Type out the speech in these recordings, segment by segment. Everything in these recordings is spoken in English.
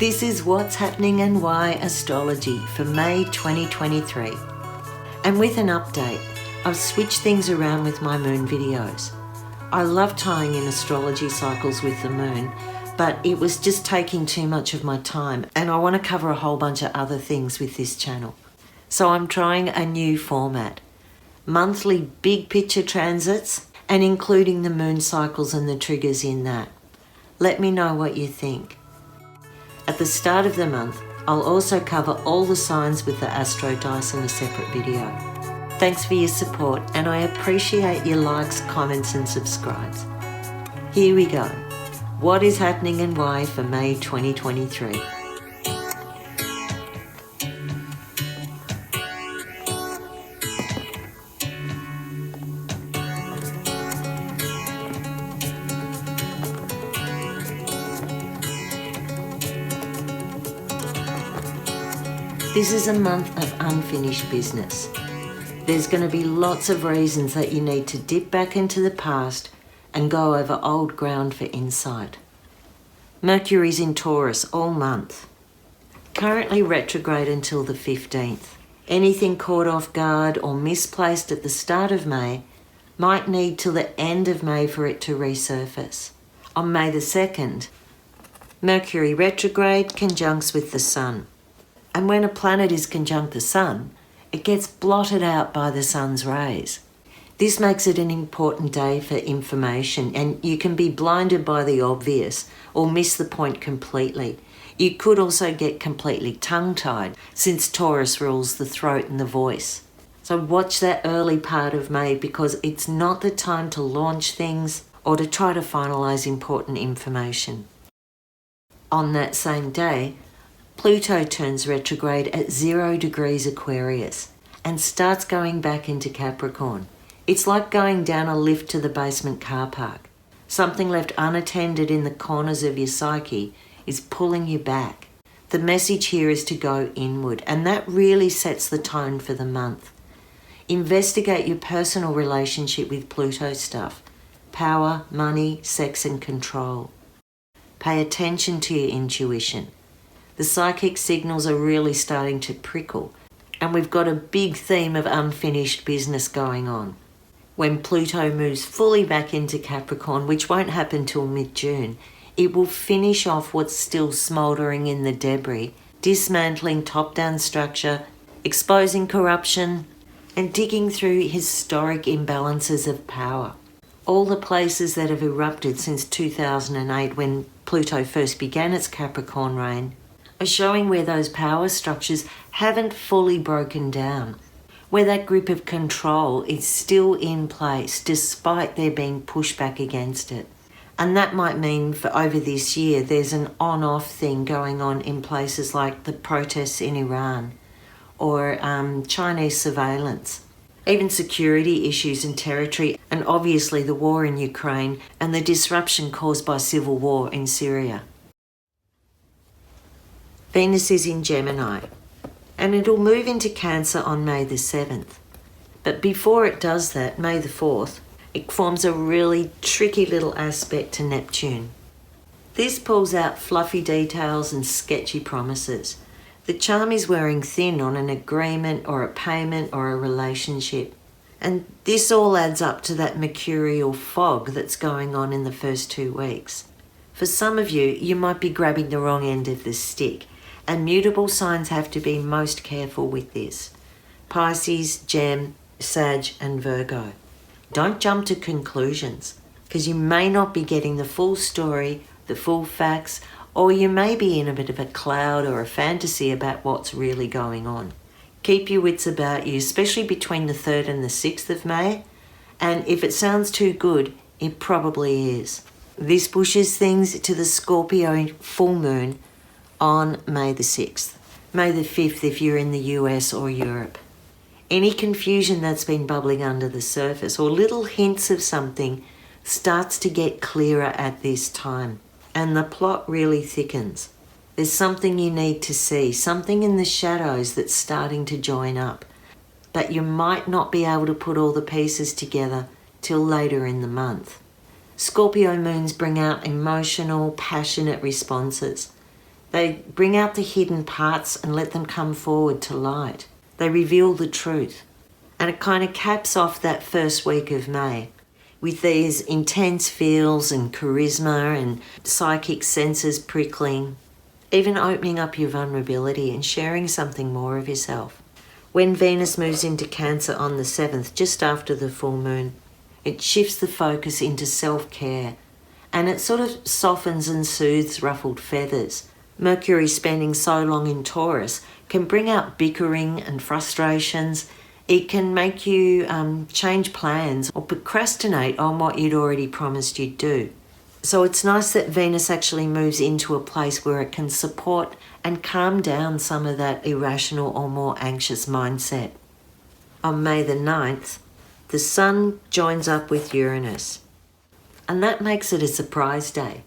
This is what's happening and why astrology for May 2023. And with an update, I've switched things around with my moon videos. I love tying in astrology cycles with the moon, but it was just taking too much of my time and I want to cover a whole bunch of other things with this channel. So I'm trying a new format. Monthly big picture transits and including the moon cycles and the triggers in that. Let me know what you think. At the start of the month, I'll also cover all the signs with the AstroDice in a separate video. Thanks for your support and I appreciate your likes, comments and subscribes. Here we go. What is happening and why for May 2023? This is a month of unfinished business. There's going to be lots of reasons that you need to dip back into the past and go over old ground for insight. Mercury's in Taurus all month. Currently retrograde until the 15th. Anything caught off guard or misplaced at the start of May might need till the end of May for it to resurface. On May the 2nd, Mercury retrograde conjuncts with the Sun. And when a planet is conjunct the Sun, it gets blotted out by the Sun's rays. This makes it an important day for information and you can be blinded by the obvious or miss the point completely. You could also get completely tongue-tied since Taurus rules the throat and the voice. So watch that early part of May because it's not the time to launch things or to try to finalise important information. On that same day, Pluto turns retrograde at 0 degrees Aquarius and starts going back into Capricorn. It's like going down a lift to the basement car park. Something left unattended in the corners of your psyche is pulling you back. The message here is to go inward, and that really sets the tone for the month. Investigate your personal relationship with Pluto stuff. Power, money, sex and control. Pay attention to your intuition. The psychic signals are really starting to prickle, and we've got a big theme of unfinished business going on. When Pluto moves fully back into Capricorn, which won't happen till mid-June, it will finish off what's still smouldering in the debris, dismantling top-down structure, exposing corruption, and digging through historic imbalances of power. All the places that have erupted since 2008 when Pluto first began its Capricorn reign are showing where those power structures haven't fully broken down, where that grip of control is still in place despite there being pushback against it. And that might mean for over this year there's an on-off thing going on in places like the protests in Iran or Chinese surveillance, even security issues in territory, and obviously the war in Ukraine and the disruption caused by civil war in Syria. Venus is in Gemini, and it'll move into Cancer on May the 7th. But before it does that, May the 4th, it forms a really tricky little aspect to Neptune. This pulls out fluffy details and sketchy promises. The charm is wearing thin on an agreement or a payment or a relationship. And this all adds up to that mercurial fog that's going on in the first 2 weeks. For some of you, you might be grabbing the wrong end of the stick. And mutable signs have to be most careful with this. Pisces, Gem, Sag and Virgo. Don't jump to conclusions because you may not be getting the full story, the full facts, or you may be in a bit of a cloud or a fantasy about what's really going on. Keep your wits about you, especially between the 3rd and the 6th of May. And if it sounds too good, it probably is. This pushes things to the Scorpio full moon on May the 6th. May the 5th if you're in the US or Europe. Any confusion that's been bubbling under the surface or little hints of something starts to get clearer at this time and the plot really thickens. There's something you need to see, something in the shadows that's starting to join up, but you might not be able to put all the pieces together till later in the month. Scorpio moons bring out emotional, passionate responses. They bring out the hidden parts and let them come forward to light. They reveal the truth. And it kind of caps off that first week of May with these intense feels and charisma and psychic senses prickling, even opening up your vulnerability and sharing something more of yourself. When Venus moves into Cancer on the 7th, just after the full moon, it shifts the focus into self-care, and it sort of softens and soothes ruffled feathers. Mercury spending so long in Taurus can bring out bickering and frustrations. It can make you change plans or procrastinate on what you'd already promised you'd do. So it's nice that Venus actually moves into a place where it can support and calm down some of that irrational or more anxious mindset. On May the 9th, the Sun joins up with Uranus, and that makes it a surprise day.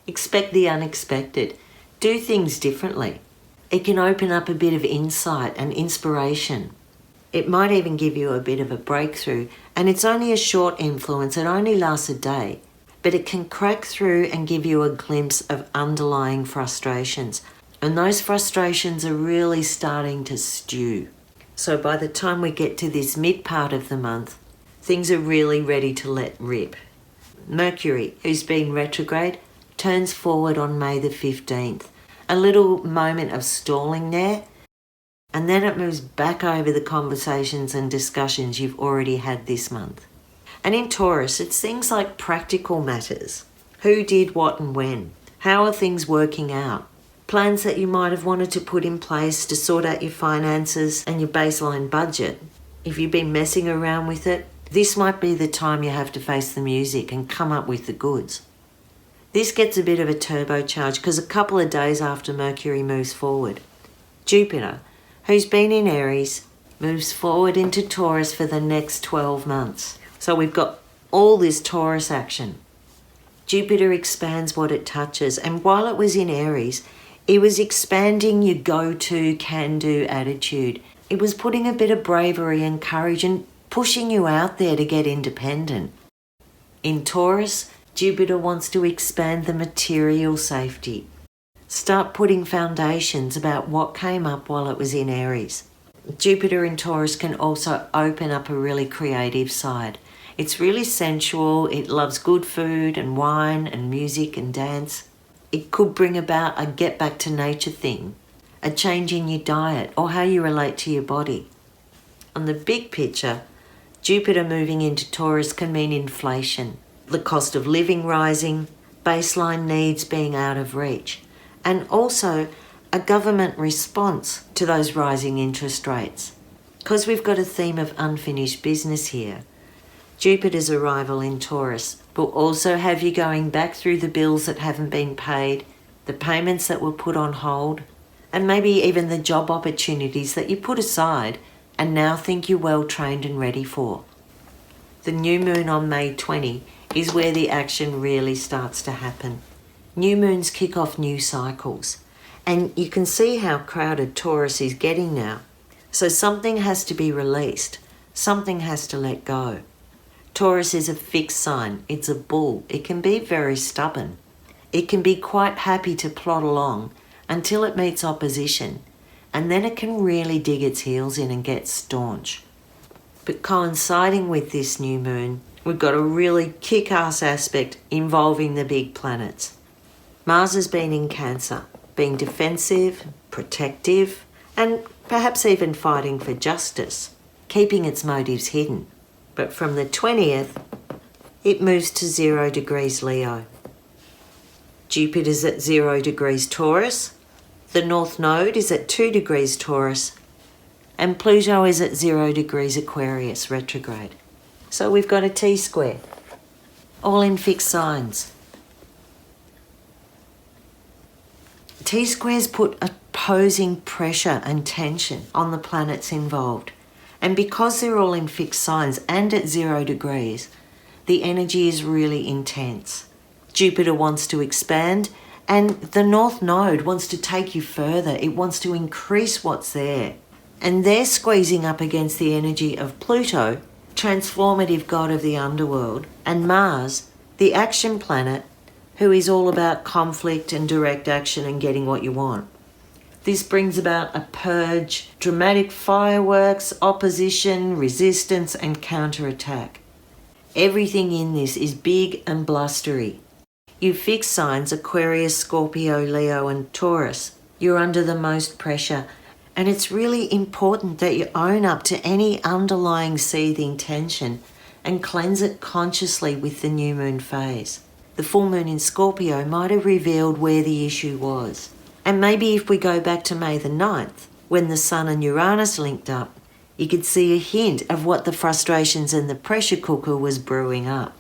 Expect the unexpected. Do things differently. It can open up a bit of insight and inspiration. It might even give you a bit of a breakthrough, and it's only a short influence. It only lasts a day, but it can crack through and give you a glimpse of underlying frustrations. And those frustrations are really starting to stew. So by the time we get to this mid part of the month, things are really ready to let rip. Mercury, who's been retrograde, turns forward on May the 15th. A little moment of stalling there, and then it moves back over the conversations and discussions you've already had this month. And in Taurus, it's things like practical matters. Who did what and when? How are things working out? Plans that you might have wanted to put in place to sort out your finances and your baseline budget. If you've been messing around with it, this might be the time you have to face the music and come up with the goods. This gets a bit of a turbocharge because a couple of days after Mercury moves forward, Jupiter, who's been in Aries, moves forward into Taurus for the next 12 months. So we've got all this Taurus action. Jupiter expands what it touches, and while it was in Aries, it was expanding your go-to, can-do attitude. It was putting a bit of bravery and courage and pushing you out there to get independent. In Taurus, Jupiter wants to expand the material safety. Start putting foundations about what came up while it was in Aries. Jupiter in Taurus can also open up a really creative side. It's really sensual. It loves good food and wine and music and dance. It could bring about a get back to nature thing, a change in your diet or how you relate to your body. On the big picture, Jupiter moving into Taurus can mean inflation, the cost of living rising, baseline needs being out of reach, and also a government response to those rising interest rates. Because we've got a theme of unfinished business here, Jupiter's arrival in Taurus will also have you going back through the bills that haven't been paid, the payments that were put on hold, and maybe even the job opportunities that you put aside and now think you're well trained and ready for. The new moon on May 20 is where the action really starts to happen. New moons kick off new cycles, and you can see how crowded Taurus is getting now. So something has to be released, something has to let go. Taurus is a fixed sign, it's a bull. It can be very stubborn. It can be quite happy to plod along until it meets opposition, and then it can really dig its heels in and get staunch. But coinciding with this new moon, we've got a really kick-ass aspect involving the big planets. Mars has been in Cancer, being defensive, protective, and perhaps even fighting for justice, keeping its motives hidden. But from the 20th, it moves to 0 degrees Leo. Jupiter's at 0 degrees Taurus, the North Node is at 2 degrees Taurus, and Pluto is at 0 degrees Aquarius retrograde. So we've got a T-square, all in fixed signs. T-squares put opposing pressure and tension on the planets involved. And because they're all in fixed signs and at 0 degrees, the energy is really intense. Jupiter wants to expand, and the North Node wants to take you further. It wants to increase what's there. And they're squeezing up against the energy of Pluto, transformative god of the underworld, and Mars, the action planet, who is all about conflict and direct action and getting what you want. This brings about a purge, dramatic fireworks, opposition, resistance, and counterattack. Everything in this is big and blustery. You fixed signs Aquarius, Scorpio, Leo, and Taurus. You're under the most pressure, and it's really important that you own up to any underlying seething tension and cleanse it consciously with the new moon phase. The full moon in Scorpio might have revealed where the issue was. And maybe if we go back to May the 9th, when the Sun and Uranus linked up, you could see a hint of what the frustrations and the pressure cooker was brewing up.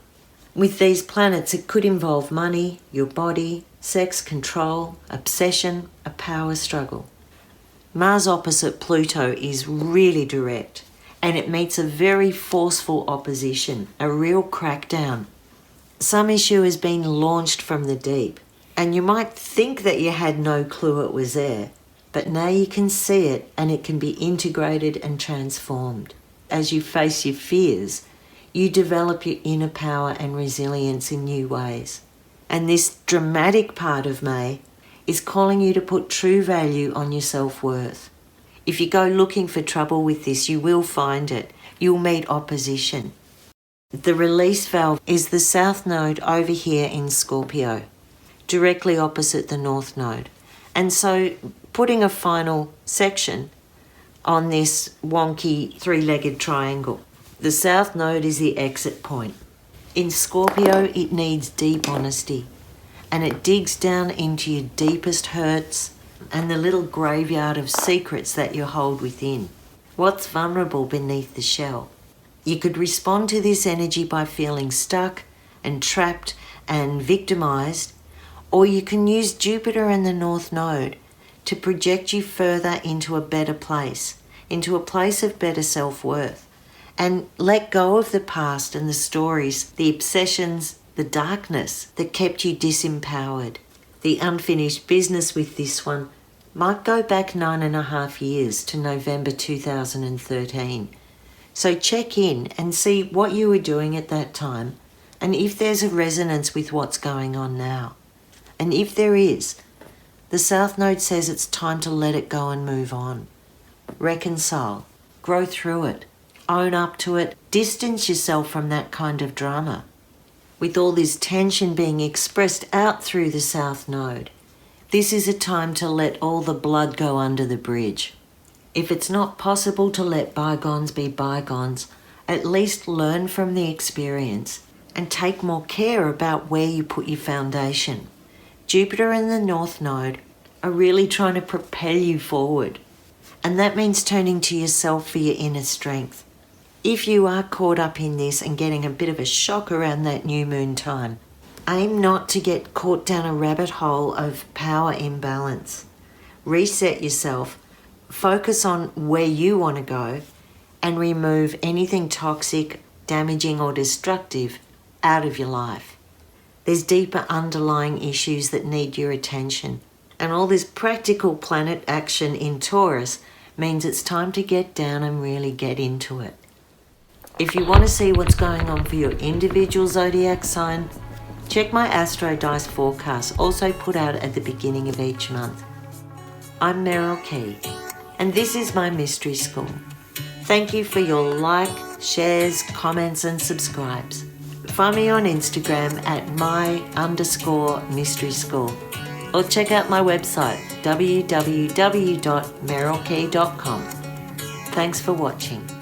With these planets, it could involve money, your body, sex, control, obsession, a power struggle. Mars opposite Pluto is really direct, and it meets a very forceful opposition, a real crackdown. Some issue has been launched from the deep, and you might think that you had no clue it was there, but now you can see it and it can be integrated and transformed. As you face your fears, you develop your inner power and resilience in new ways. And this dramatic part of May is calling you to put true value on your self-worth. If you go looking for trouble with this, you will find it. You'll meet opposition. The release valve is the South Node over here in Scorpio, directly opposite the North Node. And so putting a final section on this wonky three-legged triangle. The South Node is the exit point. In Scorpio, it needs deep honesty, and it digs down into your deepest hurts and the little graveyard of secrets that you hold within. What's vulnerable beneath the shell? You could respond to this energy by feeling stuck and trapped and victimized, or you can use Jupiter and the North Node to project you further into a better place, into a place of better self-worth, and let go of the past and the stories, the obsessions, the darkness that kept you disempowered. The unfinished business with this one might go back 9.5 years to November 2013. So check in and see what you were doing at that time and if there's a resonance with what's going on now. And if there is, the South Node says it's time to let it go and move on. Reconcile, grow through it, own up to it, distance yourself from that kind of drama. With all this tension being expressed out through the South Node, this is a time to let all the blood go under the bridge. If it's not possible to let bygones be bygones, at least learn from the experience and take more care about where you put your foundation. Jupiter and the North Node are really trying to propel you forward, and that means turning to yourself for your inner strength. If you are caught up in this and getting a bit of a shock around that new moon time, aim not to get caught down a rabbit hole of power imbalance. Reset yourself, focus on where you want to go, and remove anything toxic, damaging, or destructive out of your life. There's deeper underlying issues that need your attention, and all this practical planet action in Taurus means it's time to get down and really get into it. If you want to see what's going on for your individual zodiac sign, check my AstroDice forecast, also put out at the beginning of each month. I'm Meryl Key, and this is my Mystery School. Thank you for your like, shares, comments, and subscribes. Find me on Instagram at my_mystery school, or check out my website www.merylkey.com. Thanks for watching.